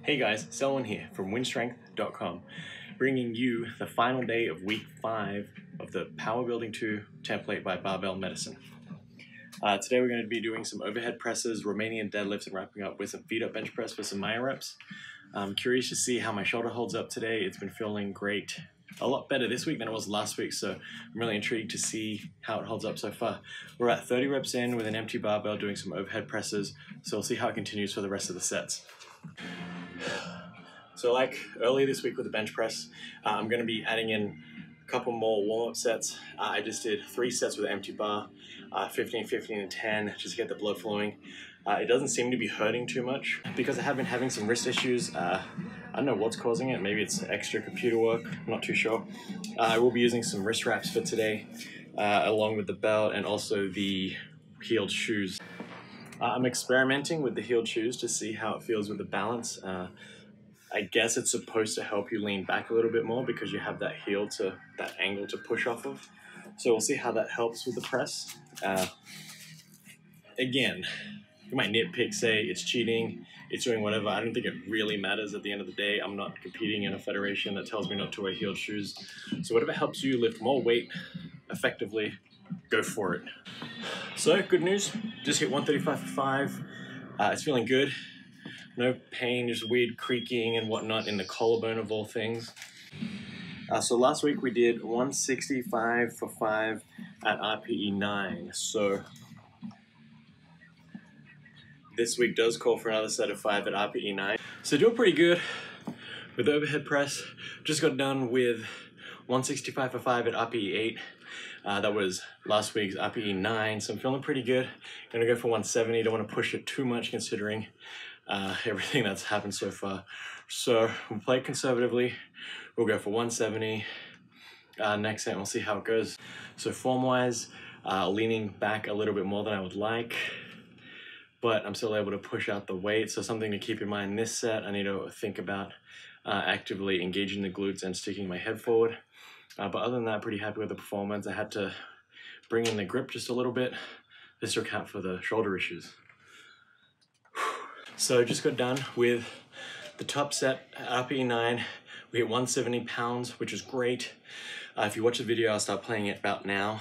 Hey guys, Selwyn here from WynnStrength.com, bringing you the final day of week 5 of the Powerbuilding 2 template by Barbell Medicine. Today we're going to be doing some overhead presses, Romanian deadlifts, and wrapping up with some feet up bench press for some Maya reps. I'm curious to see how my shoulder holds up today. It's been feeling great. A lot better this week than it was last week, so I'm really intrigued to see how it holds up so far. We're at 30 reps in with an empty barbell doing some overhead presses, so we'll see how it continues for the rest of the sets. So like earlier this week with the bench press, I'm going to be adding in a couple more warm-up sets. I just did 3 sets with an empty bar, 15, 15, and 10, just to get the blood flowing. It doesn't seem to be hurting too much because I have been having some wrist issues. I don't know what's causing it. Maybe it's extra computer work. I'm not too sure. I will be using some wrist wraps for today, along with the belt and also the heeled shoes. I'm experimenting with the heeled shoes to see how it feels with the balance. I guess it's supposed to help you lean back a little bit more because you have that heel to that angle to push off of. So we'll see how that helps with the press. Again, you might nitpick, say it's cheating, it's doing whatever. I don't think it really matters at the end of the day. I'm not competing in a federation that tells me not to wear heeled shoes. So whatever helps you lift more weight effectively, go for it. So good news, just hit 135 for 5. It's feeling good. No pain, just weird creaking and whatnot in the collarbone of all things. So last week we did 165 for 5 at RPE 9. So this week does call for another set of 5 at RPE 9. So doing pretty good with the overhead press. Just got done with 165 for 5 at RPE 8. That was last week's RPE 9, so I'm feeling pretty good. Gonna go for 170, don't want to push it too much considering everything that's happened so far. So we'll play it conservatively. We'll go for 170. Next set, we'll see how it goes. So form-wise, leaning back a little bit more than I would like, but I'm still able to push out the weight. So something to keep in mind this set, I need to think about actively engaging the glutes and sticking my head forward. But other than that, pretty happy with the performance. I had to bring in the grip just a little bit. This to account for the shoulder issues. So just got done with the top set at RPE 9. We hit 170 pounds, which is great. If you watch the video, I'll start playing it about now.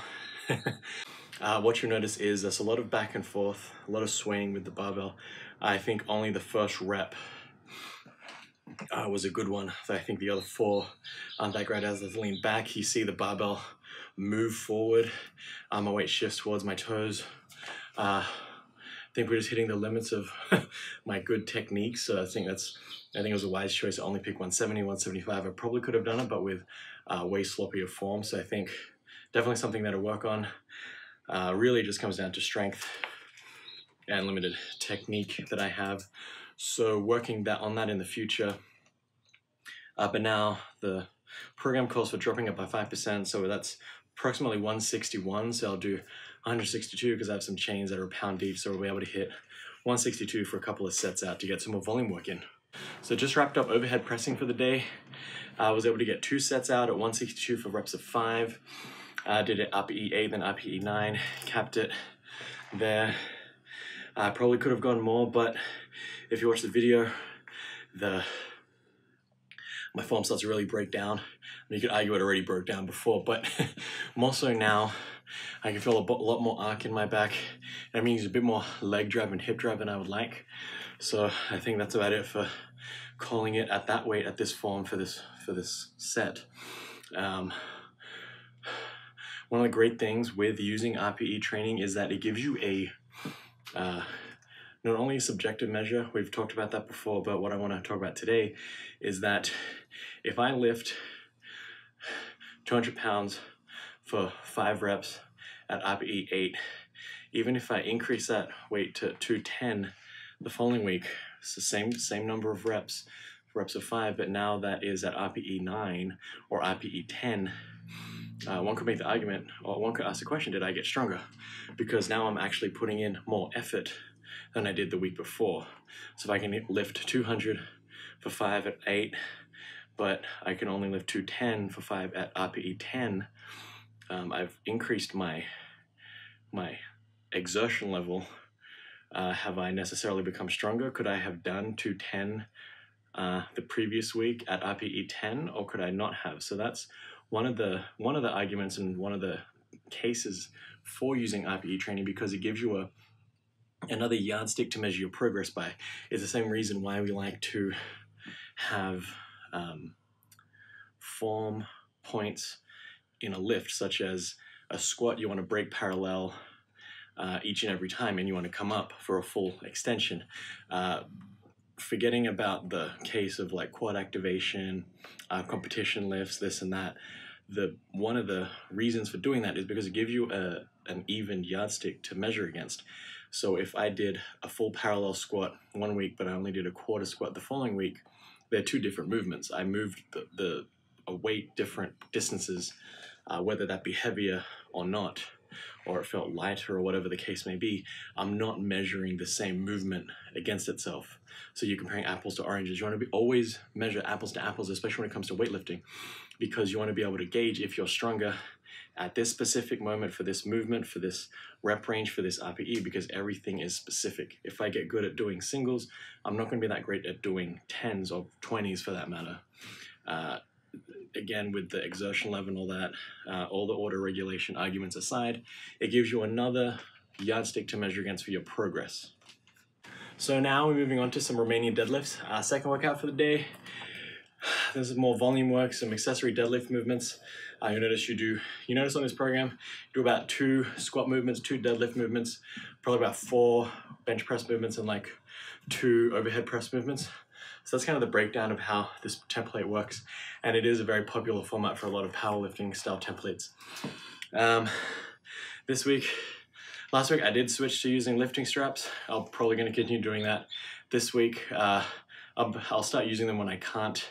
What you'll notice is there's a lot of back and forth, a lot of swaying with the barbell. I think only the first rep was a good one. So I think the other 4 aren't that great. As I lean back, you see the barbell move forward. My weight shifts towards my toes. I think we're just hitting the limits of my good technique. So I think it was a wise choice to only pick 170, 175. I probably could have done it, but with way sloppier form. So I think definitely something that I'll work on. Really just comes down to strength and limited technique that I have. So working on that in the future. But now the program calls for dropping it by 5%. So that's approximately 161. So I'll do 162 because I have some chains that are a pound deep. So we'll be able to hit 162 for a couple of sets out to get some more volume work in. So just wrapped up overhead pressing for the day. I was able to get 2 sets out at 162 for reps of 5. Did it RPE 8, then RPE 9, capped it there. I probably could have gone more, but if you watch the video, my form starts to really break down. You could argue it already broke down before, but more so now. I can feel a lot more arc in my back. That means a bit more leg drive and hip drive than I would like. So I think that's about it for calling it at that weight, at this form for this set. One of the great things with using RPE training is that it gives you a not only a subjective measure, we've talked about that before, but what I want to talk about today is that if I lift 200 pounds for 5 reps at RPE 8, even if I increase that weight to 210 the following week, it's the same number of reps of 5, but now that is at RPE 9 or RPE 10, one could make the argument, or one could ask the question, did I get stronger? Because now I'm actually putting in more effort than I did the week before. So if I can lift 200 for 5 at 8, but I can only lift 210 for 5 at RPE 10, I've increased my exertion level. Have I necessarily become stronger? Could I have done 210 the previous week at RPE 10, or could I not have? So that's one of the arguments and one of the cases for using RPE training, because it gives you another yardstick to measure your progress by. It's the same reason why we like to have form points in a lift, such as a squat. You want to break parallel each and every time, and you want to come up for a full extension. Forgetting about the case of like quad activation, competition lifts, this and that. One of the reasons for doing that is because it gives you an even yardstick to measure against. So if I did a full parallel squat one week, but I only did a quarter squat the following week, they're two different movements. I moved a weight different distances, whether that be heavier or not, or it felt lighter or whatever the case may be. I'm not measuring the same movement against itself. So you're comparing apples to oranges. You want to always measure apples to apples, especially when it comes to weightlifting, because you want to be able to gauge if you're stronger at this specific moment for this movement, for this rep range, for this RPE, because everything is specific. If I get good at doing singles, I'm not going to be that great at doing 10s or 20s for that matter. Again, with the exertion level and all that, all the auto regulation arguments aside, it gives you another yardstick to measure against for your progress. So now we're moving on to some Romanian deadlifts. Second workout for the day. This is more volume work, some accessory deadlift movements. You notice on this program, you do about 2 squat movements, 2 deadlift movements, probably about 4 bench press movements, and like 2 overhead press movements. So that's kind of the breakdown of how this template works. And it is a very popular format for a lot of powerlifting style templates. Last week I did switch to using lifting straps. I'm probably going to continue doing that this week. I'll start using them when I can't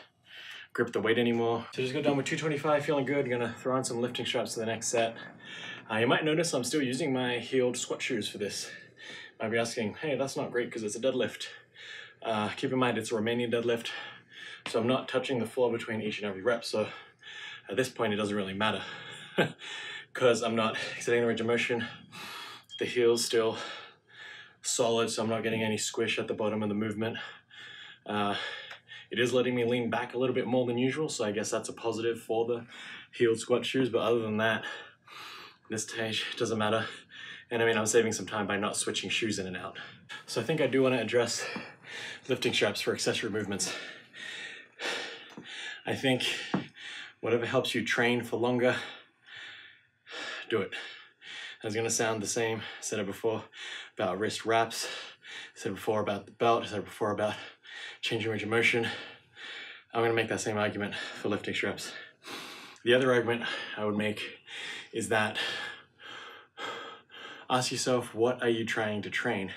grip the weight anymore. So just got done with 225, feeling good. I'm gonna throw on some lifting straps to the next set. You might notice I'm still using my heeled squat shoes for this. Might be asking, hey, that's not great because it's a deadlift. Keep in mind it's a Romanian deadlift, so I'm not touching the floor between each and every rep. So at this point it doesn't really matter because I'm not extending the range of motion. The heel's still solid, so I'm not getting any squish at the bottom of the movement. It is letting me lean back a little bit more than usual, so I guess that's a positive for the heeled squat shoes, but other than that, this stage, it doesn't matter. And I mean, I'm saving some time by not switching shoes in and out. So I think I do want to address lifting straps for accessory movements. I think whatever helps you train for longer, do it. That's going to sound the same. I said it before about wrist wraps, I said before about the belt, I said before about changing range of motion. I'm going to make that same argument for lifting straps. The other argument I would make is that ask yourself, what are you trying to train?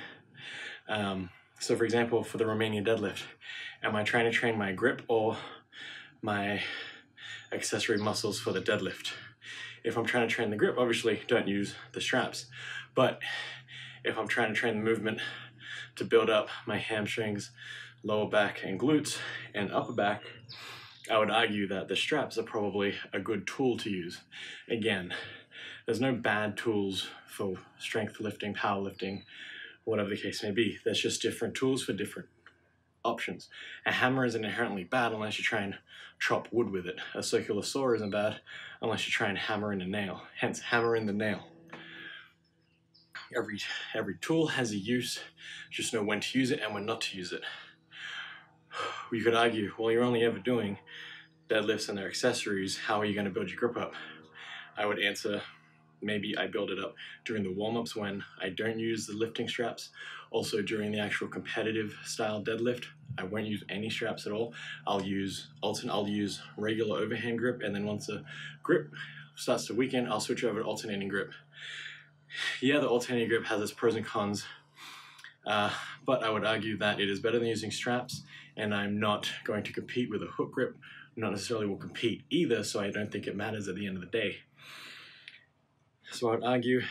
So for example, for the Romanian deadlift, am I trying to train my grip or my accessory muscles for the deadlift? If I'm trying to train the grip, obviously don't use the straps. But if I'm trying to train the movement to build up my hamstrings, lower back and glutes, and upper back, I would argue that the straps are probably a good tool to use. Again, there's no bad tools for strength lifting, powerlifting, whatever the case may be. There's just different tools for different options. A hammer isn't inherently bad unless you try and chop wood with it. A circular saw isn't bad unless you try and hammer in a nail, hence hammer in the nail. Every tool has a use, just know when to use it and when not to use it. You could argue, well, you're only ever doing deadlifts and their accessories, how are you going to build your grip up? I would answer, maybe I build it up during the warm-ups when I don't use the lifting straps. Also during the actual competitive style deadlift, I won't use any straps at all. I'll use regular overhand grip, and then once the grip starts to weaken, I'll switch over to alternating grip. Yeah, the alternating grip has its pros and cons, but I would argue that it is better than using straps, and I'm not going to compete with a hook grip, not necessarily will compete either, so I don't think it matters at the end of the day. So I would argue,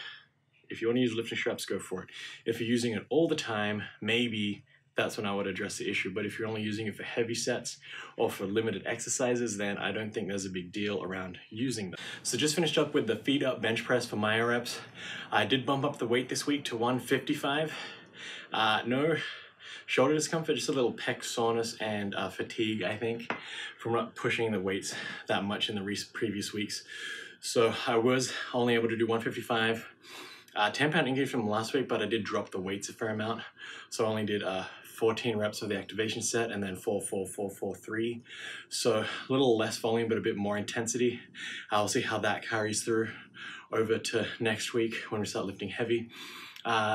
if you want to use lifting straps, go for it. If you're using it all the time, maybe that's when I would address the issue. But if you're only using it for heavy sets or for limited exercises, then I don't think there's a big deal around using them. So just finished up with the feet up bench press for myo reps. I did bump up the weight this week to 155. No shoulder discomfort, just a little pec soreness and fatigue, I think, from not pushing the weights that much in the previous weeks. So I was only able to do 155, 10-pound increase from last week, but I did drop the weights a fair amount. So I only did 14 reps of the activation set and then 4, 4, 4, 4, 3. So a little less volume, but a bit more intensity. I'll see how that carries through over to next week when we start lifting heavy.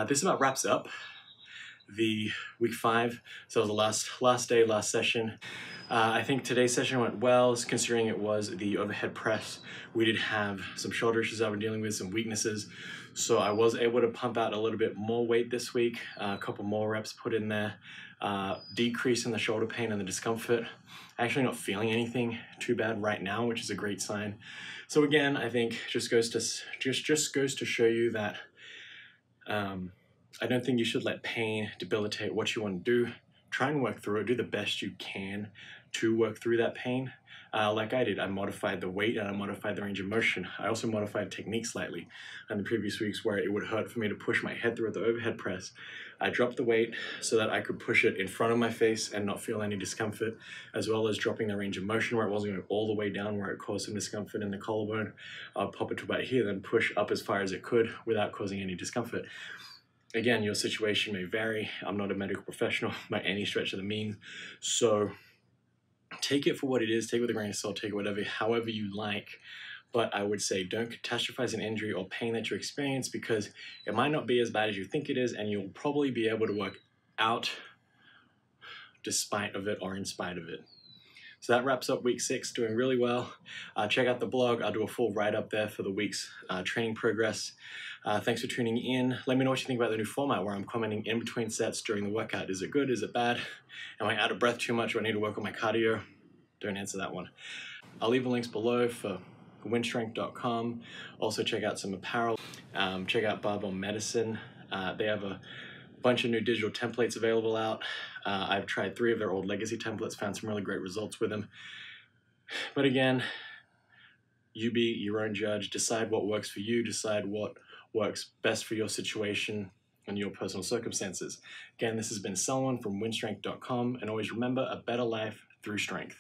This about wraps up the week 5. So it was the last day, last session. I think today's session went well, considering it was the overhead press. We did have some shoulder issues I was dealing with, some weaknesses. So I was able to pump out a little bit more weight this week, a couple more reps put in there, decrease in the shoulder pain and the discomfort. Actually not feeling anything too bad right now, which is a great sign. So again, I think just goes to show you that I don't think you should let pain debilitate what you want to do. Try and work through it, do the best you can to work through that pain. Like I did, I modified the weight and I modified the range of motion. I also modified technique slightly. In the previous weeks where it would hurt for me to push my head through the overhead press, I dropped the weight so that I could push it in front of my face and not feel any discomfort, as well as dropping the range of motion where it wasn't going all the way down where it caused some discomfort in the collarbone. I'll pop it to about here, then push up as far as it could without causing any discomfort. Again, your situation may vary. I'm not a medical professional by any stretch of the means. So take it for what it is, take it with a grain of salt, take it however you like. But I would say don't catastrophize an injury or pain that you experience, because it might not be as bad as you think it is, and you'll probably be able to work out despite of it or in spite of it. So that wraps up week 6, doing really well. Check out the blog. I'll do a full write-up there for the week's training progress. Thanks for tuning in. Let me know what you think about the new format where I'm commenting in between sets during the workout. Is it good? Is it bad? Am I out of breath too much? Do I need to work on my cardio? Don't answer that one. I'll leave the links below for WynnStrength.com. Also check out some apparel. Check out Barbell Medicine. They have a bunch of new digital templates available out. I've tried 3 of their old legacy templates, found some really great results with them. But again, you be your own judge. Decide what works for you. Decide what works best for your situation and your personal circumstances. Again, this has been Selwyn from WynnStrength.com, and always remember, a better life through strength.